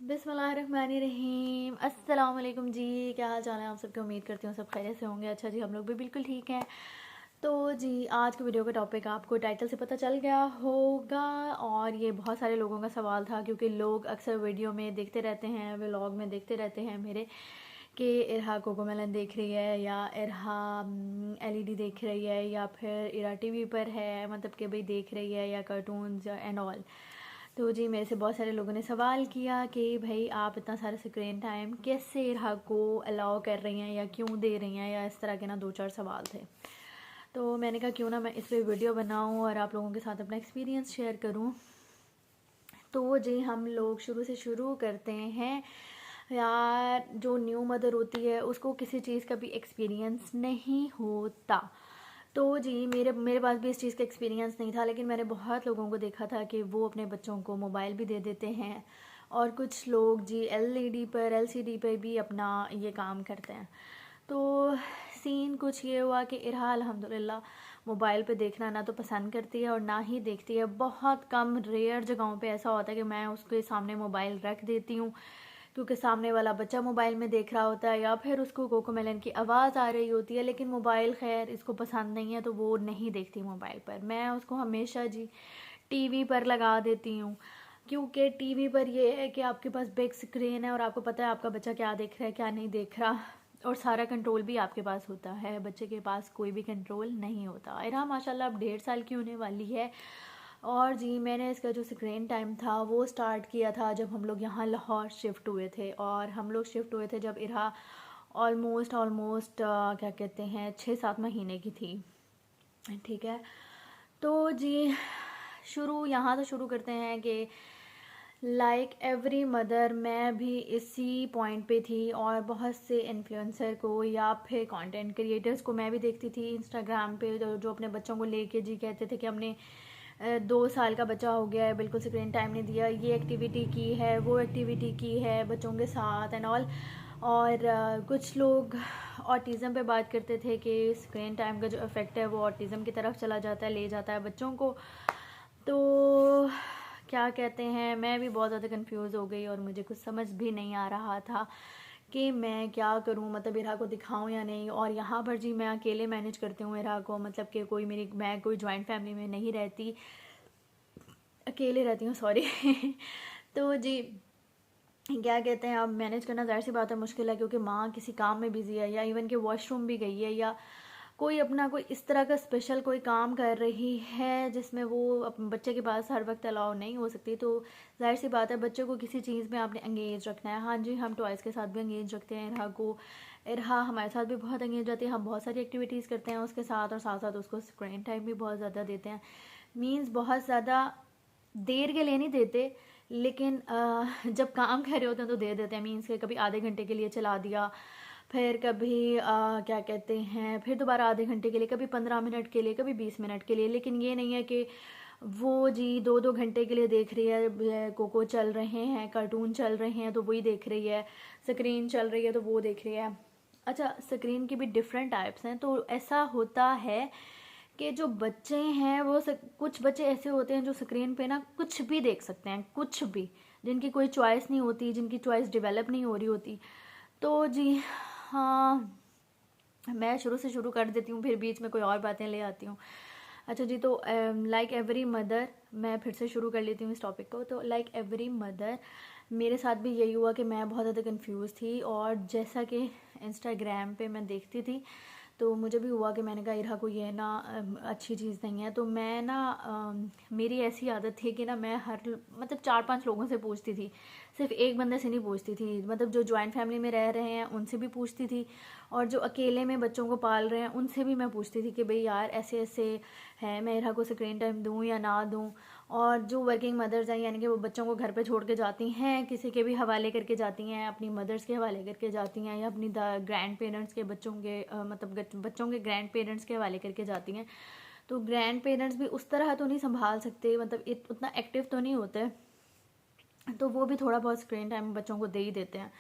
बिस्मिल्लाहिर्रहमानिर्रहीम। अस्सलाम वालेकुम जी, क्या हाल चाल है आप सबके। उम्मीद करती हूँ सब खैरियत से होंगे। अच्छा जी, हम लोग भी बिल्कुल ठीक हैं। तो जी, आज के वीडियो का टॉपिक आपको टाइटल से पता चल गया होगा, और ये बहुत सारे लोगों का सवाल था, क्योंकि लोग अक्सर वीडियो में देखते रहते हैं, व्लॉग में देखते रहते हैं मेरे, कि इरहा कोकोमेलन देख रही है, या इरहा एलईडी देख रही है, या फिर इरहा टीवी पर है, मतलब कि भाई देख रही है, या कार्टून्स एंड ऑल। तो जी, मेरे से बहुत सारे लोगों ने सवाल किया कि भाई आप इतना सारा स्क्रीन टाइम कैसे इरहा को अलाउ कर रही हैं, या क्यों दे रही हैं, या इस तरह के ना दो चार सवाल थे। तो मैंने कहा क्यों ना मैं इस पर वीडियो बनाऊं और आप लोगों के साथ अपना एक्सपीरियंस शेयर करूं। तो जी, हम लोग शुरू से शुरू करते हैं। यार, जो न्यू मदर होती है उसको किसी चीज़ का भी एक्सपीरियंस नहीं होता। तो जी, मेरे मेरे पास भी इस चीज़ का एक्सपीरियंस नहीं था, लेकिन मैंने बहुत लोगों को देखा था कि वो अपने बच्चों को मोबाइल भी दे देते हैं, और कुछ लोग जी एलईडी पर एलसीडी पर भी अपना ये काम करते हैं। तो सीन कुछ ये हुआ कि इरहा अल्हम्दुलिल्लाह मोबाइल पे देखना ना तो पसंद करती है और ना ही देखती है। बहुत कम रेयर जगहों पे ऐसा होता है कि मैं उसके सामने मोबाइल रख देती हूँ, क्योंकि सामने वाला बच्चा मोबाइल में देख रहा होता है, या फिर उसको कोकोमेलन की आवाज़ आ रही होती है, लेकिन मोबाइल खैर इसको पसंद नहीं है, तो वो नहीं देखती मोबाइल पर। मैं उसको हमेशा जी टीवी पर लगा देती हूँ, क्योंकि टीवी पर ये है कि आपके पास बिग स्क्रीन है और आपको पता है आपका बच्चा क्या देख रहा है क्या नहीं देख रहा, और सारा कंट्रोल भी आपके पास होता है। बच्चे के पास कोई भी कंट्रोल नहीं होता। इरहा माशाल्लाह अब 1.5 साल की होने वाली है। और जी, मैंने इसका जो स्क्रीन टाइम था वो स्टार्ट किया था जब हम लोग यहाँ लाहौर शिफ्ट हुए थे, और हम लोग शिफ्ट हुए थे जब इरहा ऑलमोस्ट क्या कहते हैं 6-7 महीने की थी। ठीक है, तो जी शुरू यहाँ से शुरू करते हैं कि लाइक एवरी मदर मैं भी इसी पॉइंट पे थी, और बहुत से इन्फ्लुएंसर को या फिर कंटेंट क्रिएटर्स को मैं भी देखती थी इंस्टाग्राम पे, जो अपने बच्चों को लेके जी कहते थे कि हमने 2 साल का बच्चा हो गया है, बिल्कुल स्क्रीन टाइम नहीं दिया, ये एक्टिविटी की है, वो एक्टिविटी की है बच्चों के साथ एंड ऑल। और कुछ लोग ऑटिज़म पे बात करते थे कि स्क्रीन टाइम का जो इफ़ेक्ट है वो ऑटिज़म की तरफ चला जाता है, ले जाता है बच्चों को। तो क्या कहते हैं, मैं भी बहुत ज़्यादा कंफ्यूज हो गई, और मुझे कुछ समझ भी नहीं आ रहा था कि मैं क्या करूं, मतलब इरहा को दिखाऊं या नहीं। और यहाँ पर जी मैं अकेले मैनेज करती हूँ इरहा को, मतलब कि मैं कोई जॉइंट फैमिली में नहीं रहती, अकेले रहती हूँ, सॉरी। तो जी क्या कहते हैं, अब मैनेज करना ज़ाहिर सी बात है मुश्किल है, क्योंकि माँ किसी काम में बिज़ी है, या इवन कि वॉशरूम भी गई है, या कोई अपना कोई इस तरह का स्पेशल कोई काम कर रही है जिसमें वो अपने बच्चे के पास हर वक्त अलाउ नहीं हो सकती। तो जाहिर सी बात है बच्चे को किसी चीज़ में आपने एंगेज रखना है। हाँ जी, हम टॉयज़ के साथ भी एंगेज रखते हैं इरहा को, इरहा हमारे साथ भी बहुत एंगेज रहती है, हम बहुत सारी एक्टिविटीज़ करते हैं उसके साथ, और साथ साथ उसको स्क्रीन टाइम भी बहुत ज़्यादा देते हैं। मीन्स बहुत ज़्यादा देर के लिए नहीं देते, लेकिन जब काम कर रहे होते हैं तो दे देते हैं। मीन्स के कभी आधे घंटे के लिए चला दिया, फिर कभी क्या कहते हैं फिर दोबारा आधे घंटे के लिए, कभी 15 मिनट के लिए, कभी 20 मिनट के लिए। लेकिन ये नहीं है कि वो जी 2-2 घंटे के लिए देख रही है, कोको चल रहे हैं, कार्टून चल रहे हैं तो वही देख रही है, स्क्रीन चल रही है तो वो देख रही है। अच्छा, स्क्रीन की भी डिफरेंट टाइप्स हैं। तो ऐसा होता है कि जो बच्चे हैं वो कुछ बच्चे ऐसे होते हैं जो स्क्रीन पे ना कुछ भी देख सकते हैं, कुछ भी, जिनकी कोई चॉइस नहीं होती, जिनकी चॉइस डेवलप नहीं हो रही होती। तो जी हाँ, मैं शुरू से शुरू कर देती हूँ, फिर बीच में कोई और बातें ले आती हूँ। अच्छा जी, तो लाइक एवरी मदर, मैं फिर से शुरू कर लेती हूँ इस टॉपिक को। तो लाइक एवरी मदर मेरे साथ भी यही हुआ कि मैं बहुत ज़्यादा कंफ्यूज थी, और जैसा कि इंस्टाग्राम पे मैं देखती थी तो मुझे भी हुआ कि मैंने कहा इरहा को ये ना अच्छी चीज़ नहीं है। तो मैं ना मेरी ऐसी आदत थी कि ना मैं हर मतलब 4-5 लोगों से पूछती थी, सिर्फ एक बंदे से नहीं पूछती थी। मतलब जो जॉइंट फैमिली में रह रहे हैं उनसे भी पूछती थी, और जो अकेले में बच्चों को पाल रहे हैं उनसे भी मैं पूछती थी कि भाई यार ऐसे ऐसे है, मैं इरहा को स्क्रीन टाइम दूँ या ना दूँ। और जो वर्किंग मदर्स हैं, यानी कि वो बच्चों को घर पे छोड़ के जाती हैं, किसी के भी हवाले करके जाती हैं, अपनी मदर्स के हवाले करके जाती हैं, या अपनी ग्रैंड पेरेंट्स के बच्चों के मतलब बच्चों के ग्रैंड पेरेंट्स के हवाले करके जाती हैं। तो ग्रैंड पेरेंट्स भी उस तरह तो नहीं संभाल सकते, मतलब उतना एक्टिव तो नहीं होते, तो वो भी थोड़ा बहुत स्क्रीन टाइम बच्चों को दे ही देते हैं।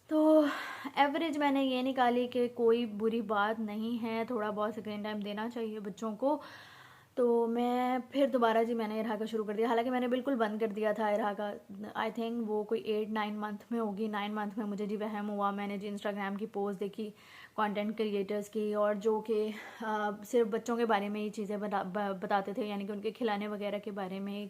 तो एवरेज मैंने ये निकाली कि कोई बुरी बात नहीं है, थोड़ा बहुत स्क्रीन टाइम देना चाहिए बच्चों को। तो मैं फिर दोबारा जी मैंने इरहा का शुरू कर दिया। हालांकि मैंने बिल्कुल बंद कर दिया था इरहा का, आई थिंक वो कोई 8-9 मंथ में होगी। 9 मंथ में मुझे जी वहम हुआ, मैंने जी इंस्टाग्राम की पोस्ट देखी कंटेंट क्रिएटर्स की, और जो कि सिर्फ बच्चों के बारे में ही चीज़ें बताते थे, यानी कि उनके खिलाने वगैरह के बारे में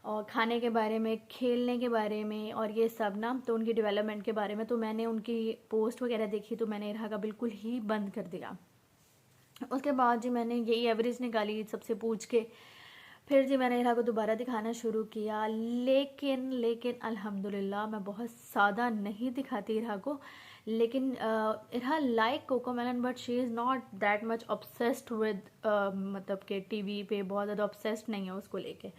और खाने के बारे में, खेलने के बारे में और ये सब ना, तो उनकी डेवलपमेंट के बारे में। तो मैंने उनकी पोस्ट वगैरह देखी तो मैंने इरहा का बिल्कुल ही बंद कर दिया। उसके बाद जी मैंने यही एवरेज निकाली सबसे पूछ के, फिर जी मैंने इरहा को दोबारा दिखाना शुरू किया। लेकिन अल्हम्दुलिल्लाह मैं बहुत ज़्यादा नहीं दिखाती इरहा को, लेकिन Irha like CoComelon but she is not that much obsessed with, मतलब कि टीवी पे बहुत ज़्यादा ऑब्सेस्ड नहीं है उसको लेके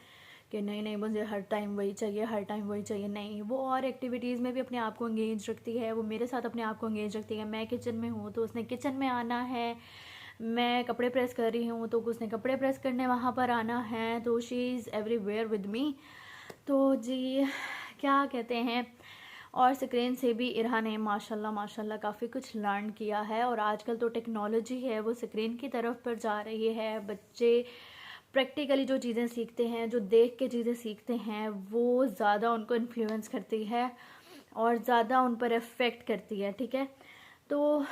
कि नहीं नहीं मुझे हर टाइम वही चाहिए, हर टाइम वही चाहिए। नहीं, वो और एक्टिविटीज़ में भी अपने आप को एंगेज रखती है, वो मेरे साथ अपने आप को एंगेज रखती है। मैं किचन में हूँ तो उसने किचन में आना है, मैं कपड़े प्रेस कर रही हूँ तो उसने कपड़े प्रेस करने वहाँ पर आना है। तो she is everywhere with me. तो जी क्या कहते हैं, और स्क्रीन से भी इरहा ने माशाल्लाह माशाल्लाह काफ़ी कुछ लर्न किया है। और आजकल तो टेक्नोलॉजी है वो स्क्रीन की तरफ पर जा रही है। बच्चे प्रैक्टिकली जो चीज़ें सीखते हैं, जो देख के चीज़ें सीखते हैं, वो ज़्यादा उनको इन्फ्लुएंस करती है और ज़्यादा उन पर इफ़ेक्ट करती है। ठीक है, तो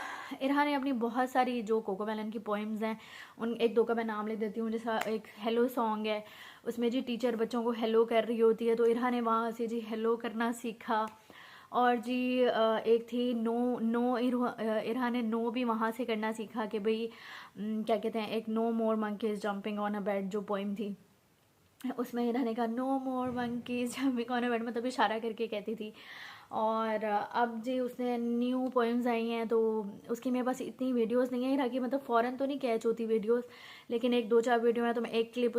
इरहा ने अपनी बहुत सारी जो कोकोमेलन की पोइम्स हैं, उन एक दो का मैं नाम लिख देती हूँ। जैसा एक हेलो सॉन्ग है, उसमें जी टीचर बच्चों को हेलो कर रही होती है, तो इरहा ने वहाँ से जी हेलो करना सीखा। और जी एक थी नो नो, इरहा ने नो भी वहाँ से करना सीखा कि भाई क्या कहते हैं, एक no more monkeys jumping on a bed जो पोइम थी, उसमें इरहा ने कहा no more monkeys jumping on a bed, मतलब इशारा करके कहती थी। और अब जी उसने न्यू पोएम्स आई हैं, तो उसकी मेरे पास इतनी वीडियोस नहीं है इरहा की, मतलब फ़ौरन तो नहीं कैच होती वीडियोस, लेकिन एक दो चार वीडियो है तो मैं एक क्लिप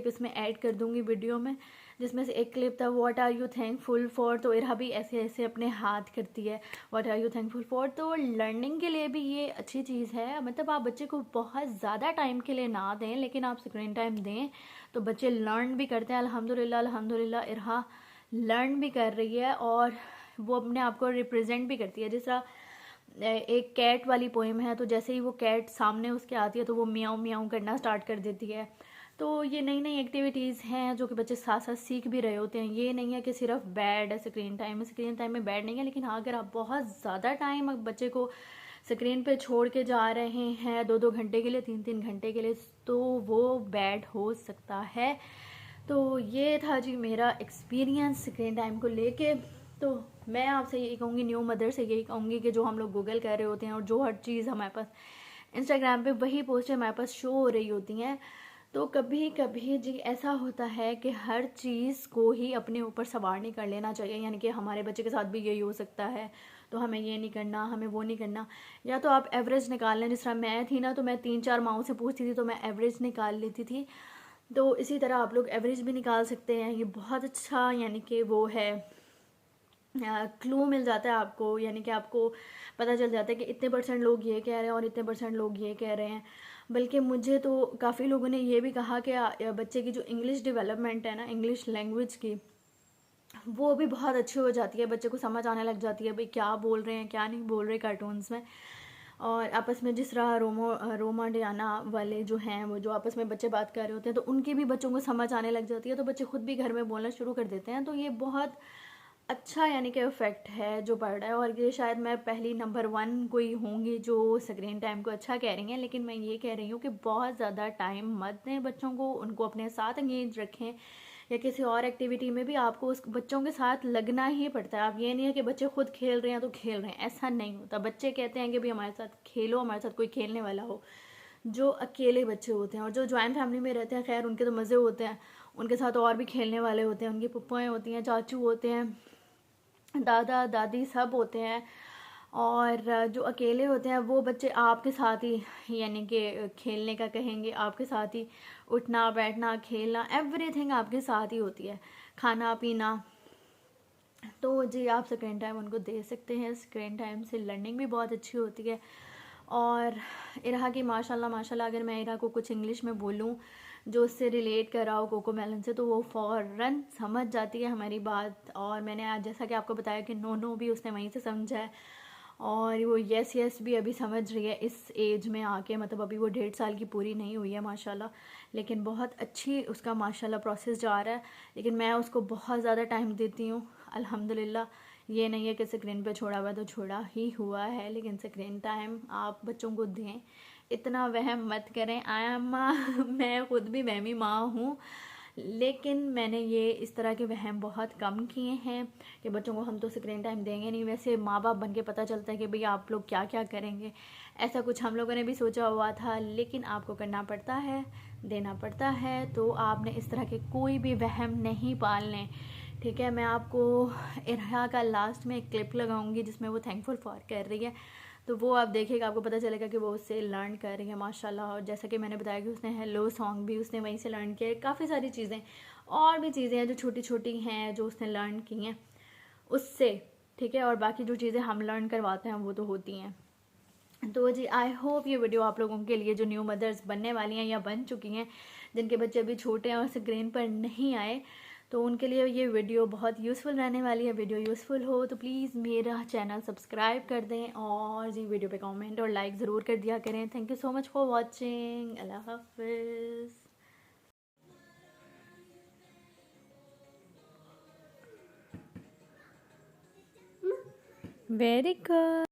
इसमें ऐड कर दूंगी वीडियो में, जिसमें से एक क्लिप था what are you thankful for. तो इरहा भी ऐसे ऐसे अपने हाथ करती है what are you thankful for. तो लर्निंग के लिए भी ये अच्छी चीज़ है। मतलब आप बच्चे को बहुत ज़्यादा टाइम के लिए ना दें, लेकिन आप स्क्रीन टाइम दें तो बच्चे लर्न भी करते हैं। अल्हम्दुलिल्लाह अल्हम्दुलिल्लाह इरहा लर्न भी कर रही है और वो अपने आप को रिप्रेजेंट भी करती है। जिस तरह एक कैट वाली पोएम है, तो जैसे ही वो कैट सामने उसके आती है तो वो मियाऊं मियाऊं करना स्टार्ट कर देती है। तो ये नई नई एक्टिविटीज़ हैं जो कि बच्चे साथ साथ सीख भी रहे होते हैं। ये नहीं है कि सिर्फ बैड है स्क्रीन टाइम में बैड नहीं है, लेकिन हाँ अगर आप बहुत ज़्यादा टाइम बच्चे को स्क्रीन पे छोड़ के जा रहे हैं 2-2 घंटे के लिए, 3-3 घंटे के लिए, तो वो बैड हो सकता है। तो ये था जी मेरा एक्सपीरियंस स्क्रीन टाइम को लेके। तो मैं आपसे यही कहूँगी, न्यू मदर से यही कहूँगी कि जो हम लोग गूगल कर रहे होते हैं और जो हर चीज़ हमारे पास इंस्टाग्राम पे वही पोस्ट हमारे पास शो हो रही होती हैं, तो कभी कभी जी ऐसा होता है कि हर चीज़ को ही अपने ऊपर सवार नहीं कर लेना चाहिए। यानी कि हमारे बच्चे के साथ भी यही हो सकता है, तो हमें ये नहीं करना, हमें वो नहीं करना। या तो आप एवरेज निकाल लें, जिस तरह मैं थी ना, तो मैं 3-4 माओं से पूछती थी तो मैं एवरेज निकाल लेती थी। तो इसी तरह आप लोग एवरेज भी निकाल सकते हैं। ये बहुत अच्छा यानी कि वो है, क्लू मिल जाता है आपको, यानी कि आपको पता चल जाता है कि इतने % लोग ये कह रहे हैं और इतने % लोग ये कह रहे हैं। बल्कि मुझे तो काफ़ी लोगों ने ये भी कहा कि बच्चे की जो इंग्लिश डेवलपमेंट है ना, इंग्लिश लैंग्वेज की, वो भी बहुत अच्छी हो जाती है। बच्चे को समझ आने लग जाती है भाई क्या बोल रहे हैं क्या नहीं बोल रहे कार्टून्स में। और आपस में जिस तरह रोमा डियाना वाले जो हैं, वो जो आपस में बच्चे बात कर रहे होते हैं, तो उनकी भी बच्चों को समझ आने लग जाती है, तो बच्चे खुद भी घर में बोलना शुरू कर देते हैं। तो ये बहुत अच्छा यानी कि इफ़ेक्ट है जो पड़ रहा है। और ये शायद मैं पहली नंबर 1 कोई होंगी जो स्क्रीन टाइम को अच्छा कह रही हैं, लेकिन मैं ये कह रही हूँ कि बहुत ज़्यादा टाइम मत दें बच्चों को, उनको अपने साथ एंगेज रखें। या किसी और एक्टिविटी में भी आपको उस बच्चों के साथ लगना ही पड़ता है। आप ये नहीं है कि बच्चे खुद खेल रहे हैं तो खेल रहे हैं, ऐसा नहीं होता। बच्चे कहते हैं कि भाई हमारे साथ खेलो, हमारे साथ कोई खेलने वाला हो। जो अकेले बच्चे होते हैं और जो जॉइंट फैमिली में रहते हैं, खैर उनके तो मज़े होते हैं, उनके साथ और भी खेलने वाले होते हैं, उनकी पप्पाएँ होती हैं, चाचू होते हैं, दादा दादी सब होते हैं। और जो अकेले होते हैं वो बच्चे आपके साथ ही यानी कि खेलने का कहेंगे, आपके साथ ही उठना बैठना खेलना एवरीथिंग आपके साथ ही होती है, खाना पीना। तो जी आप स्क्रीन टाइम उनको दे सकते हैं। स्क्रीन टाइम से लर्निंग भी बहुत अच्छी होती है। और इरहा की माशाल्लाह माशाल्लाह, अगर मैं इरहा को कुछ इंग्लिश में बोलूँ जो उससे रिलेट कराओ कोकोमेलन से, तो वो फ़ौरन समझ जाती है हमारी बात। और मैंने आज जैसा कि आपको बताया कि नो नो भी उसने वहीं से समझा है। और वो यस यस भी अभी समझ रही है इस एज में आके, मतलब अभी वो 1.5 साल की पूरी नहीं हुई है माशाल्लाह, लेकिन बहुत अच्छी उसका माशाल्लाह प्रोसेस जा रहा है। लेकिन मैं उसको बहुत ज़्यादा टाइम देती हूँ अल्हम्दुलिल्लाह। ये नहीं है कि स्क्रीन पे छोड़ा हुआ तो छोड़ा ही हुआ है, लेकिन स्क्रीन टाइम आप बच्चों को दें, इतना वहम मत करें। आई एम मैं खुद भी वहमी माँ हूँ, लेकिन मैंने ये इस तरह के वहम बहुत कम किए हैं कि बच्चों को हम तो स्क्रीन टाइम देंगे नहीं। वैसे माँ बाप बन के पता चलता है कि भाई आप लोग क्या क्या करेंगे, ऐसा कुछ हम लोगों ने भी सोचा हुआ था, लेकिन आपको करना पड़ता है, देना पड़ता है। तो आपने इस तरह के कोई भी वहम नहीं पालने, ठीक है। मैं आपको इरहा का लास्ट में एक क्लिप लगाऊंगी जिसमें वो थैंकफुल फॉर कर रही है, तो वो आप देखिएगा, आपको पता चलेगा कि वो उससे लर्न कर रही है माशाल्लाह। और जैसा कि मैंने बताया कि उसने हेलो सॉन्ग भी उसने वहीं से लर्न किया है। काफ़ी सारी चीज़ें और भी चीज़ें हैं जो छोटी छोटी हैं जो उसने लर्न की हैं उससे, ठीक है। और बाकी जो चीज़ें हम लर्न करवाते हैं वो तो होती हैं। तो जी आई होप ये वीडियो आप लोगों के लिए जो न्यू मदर्स बनने वाली हैं या बन चुकी हैं, जिनके बच्चे अभी छोटे हैं और स्क्रीन पर नहीं आए, तो उनके लिए ये वीडियो बहुत यूज़फुल रहने वाली है। वीडियो यूज़फुल हो तो प्लीज़ मेरा चैनल सब्सक्राइब कर दें और जी वीडियो पे कमेंट और लाइक ज़रूर कर दिया करें। Thank you so much for watching. अल्लाह हाफिज़। Very good.